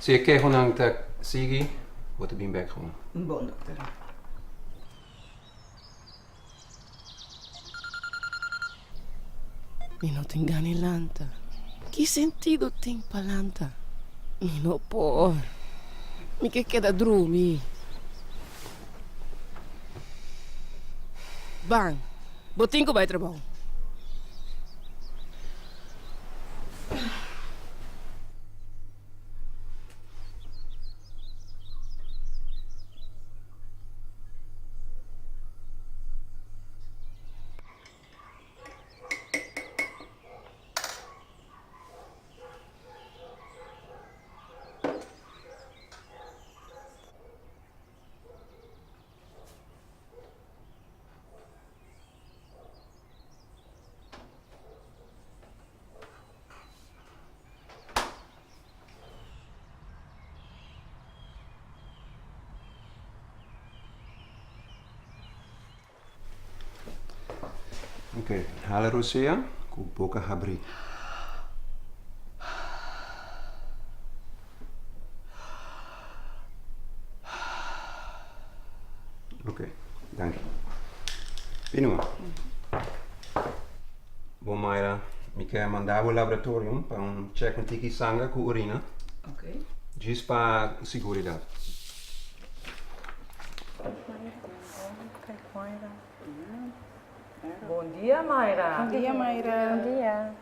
Se je honang tak sigi, wat er bin back gewoon. Bom, dokter. Mi no te engane lanta. Que sentido tem palanta? Mi no por. Mi que queda drumi. Bang. Botinho vai trabalho. Oké, hala rosea, ku boca habri. Oké, dank je. Pinuma. Bom, Mayra, mi quer mandar ao laboratório para check um tiki sangue com urina. Ok. Diz para seguridade. Bom dia, Mayra. Bom dia, Mayra. Bom dia.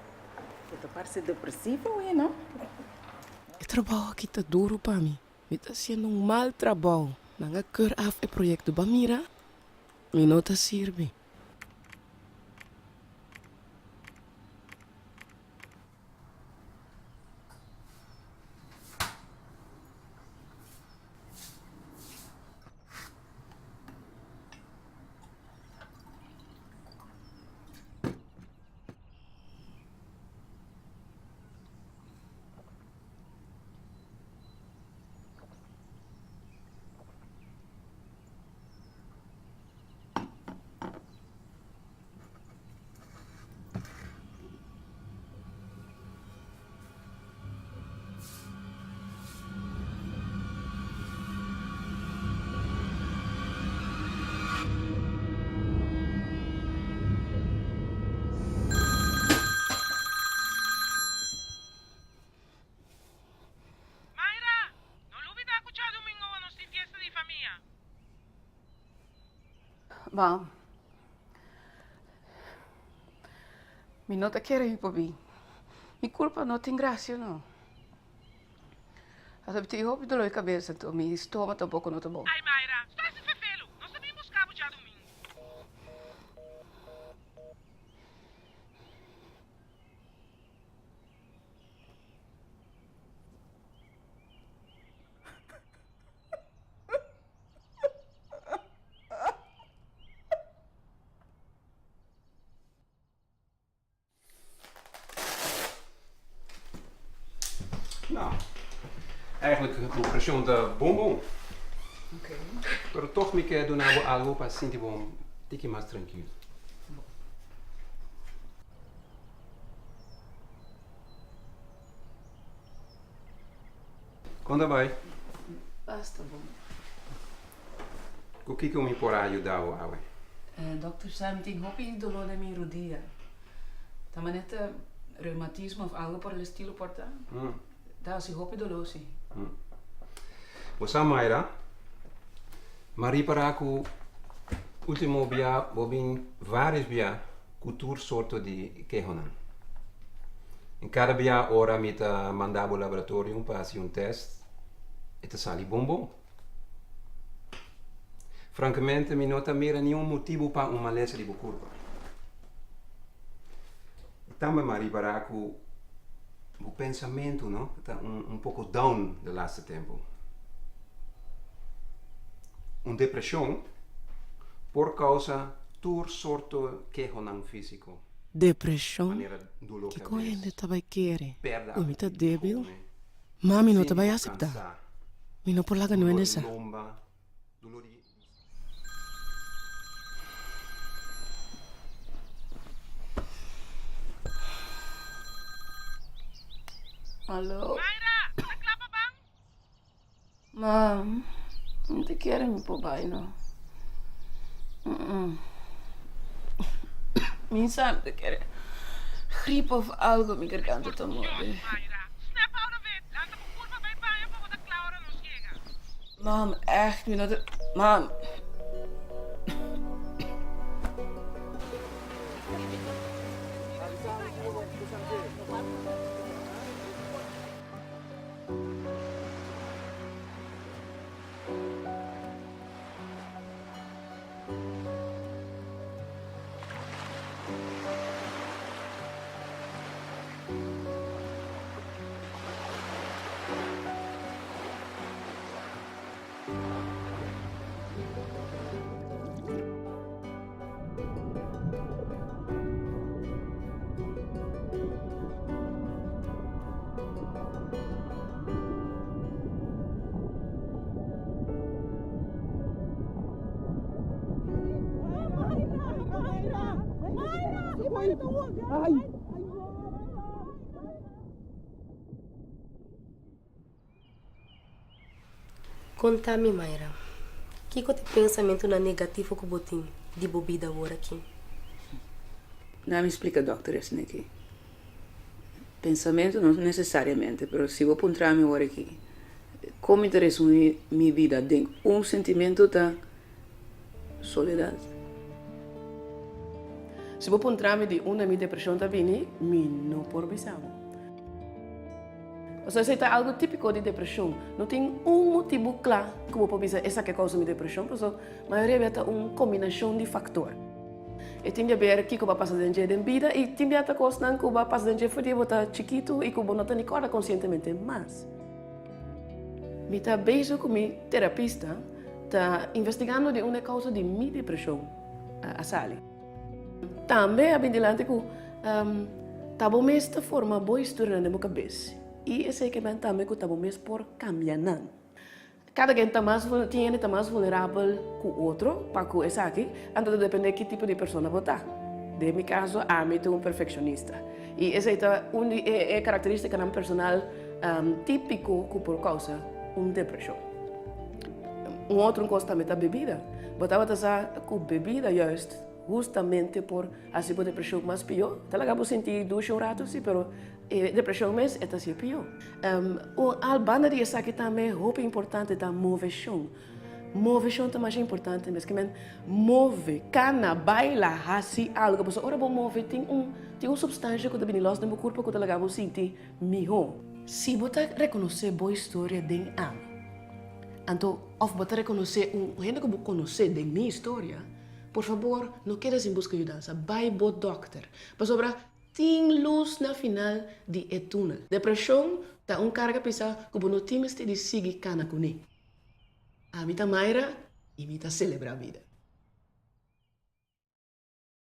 Você parece depressiva hoje, não? O trabalho aqui tá duro para mim. Me tá sendo um mal trabalho. Não é cur af o projeto ba mira. Me não tá sirve. Bom. Mi não te quero ir por mim. Mi culpa não tem graça, não. Als ik hoop de leuke cabeça, então mi estômago tampouco não tá bom. Ai, Mayra, está esse fefelo. Nós também buscamos já domingo. Nou, eigenlijk de operatie de bonbon. Ok. Maar toch me quer donar algo para sentir bom, tiki mais tranquilo. Quando vai? Basta, bom. O que eu me por ajudar o awe? Dokter zei meteen hoppie dolor de mi rodia. Tama neta reumatismo of algo por el estilo porta. Daar is hoppie dolor si. Você Mayra, Marie Paraku, último dia, bobin vários dia, cultura sorto de quejonan. Em cada dia, ora, me ta mandava ao laboratório para fazer teste e te sali bom. Francamente, me não mira nenhum motivo para uma lesão de curva. Também, Marie Paraku, o pensamento, não, está pouco down no laatste tempo. Uma depressão por causa do sorto quejonan físico. Depressão? Que coisa tá vai querer? O me tá débil? Mami não tá vai aceitar. Me não por lá não é nessa. Alô? Mayra, tá clapa bang? Mam, não te quero me pôr bem, não. Minha sabe te quero. Gripe of algo me garganta está George, morrer. Mayra. Snap out of it. Laat hem curva bij paaien voor de Claudia nos llega. Mam, echt, me not. Mam. Conta-me, Mayra. Que é o teu pensamento na negativo que botim de bebida agora aqui? Não me explica, doutor, isso aqui. Pensamento não necessariamente, mas se vou encontrar-me agora aqui, como interessa minha vida, tem sentimento da soledade. Se vou encontrar-me de uma minha depressão também, me não por visão. Ou seja, é algo típico de depressão. Não tem motivo claro que vou pensar essa que causa minha depressão, mas a maioria é uma combinação de fatores. E tem de ver que vai passar dentro da vida e tem de ver coisas que vai passar dentro de vida chiquito e que não tem nem conscientemente mais. Me está beijo com meu terapista, está investigando de uma causa de minha depressão, a Sally. Também, adelante, que está bom mesmo forma boa história na minha cabeça. E esse que também que está bom mesmo por cambiar. Cada quem está mais vulnerável que o outro, para que esse aqui, então depende de que tipo de pessoa votar. No meu caso, a mim sou perfeccionista. E essa é característica de um personal típico que por causa de depressão. Outro coisa também é a bebida. Botava que bebida justo justamente por assim a depressão mais pior. Tá acabo sentir 2 ratos, sim, mas depressão mesmo é assim pior. A banda de essa aqui também é muito importante da moveção. Moveção também é importante, mas que move, cana, baila, assim algo. Porque ora bom move tem uma substância que também lost no meu corpo que eu acabo sentir melhor. Se você reconhecer boa história de então, of você reconhecer gente que você conhece de minha história, por favor, não queres em busca de ajuda, vai ao doctor. Para sobrar, tem luz na final de túnel. Depressão tá carga pesada que não temos de seguir cana com ele. A mim tá Mayra e me tá celebrar a vida.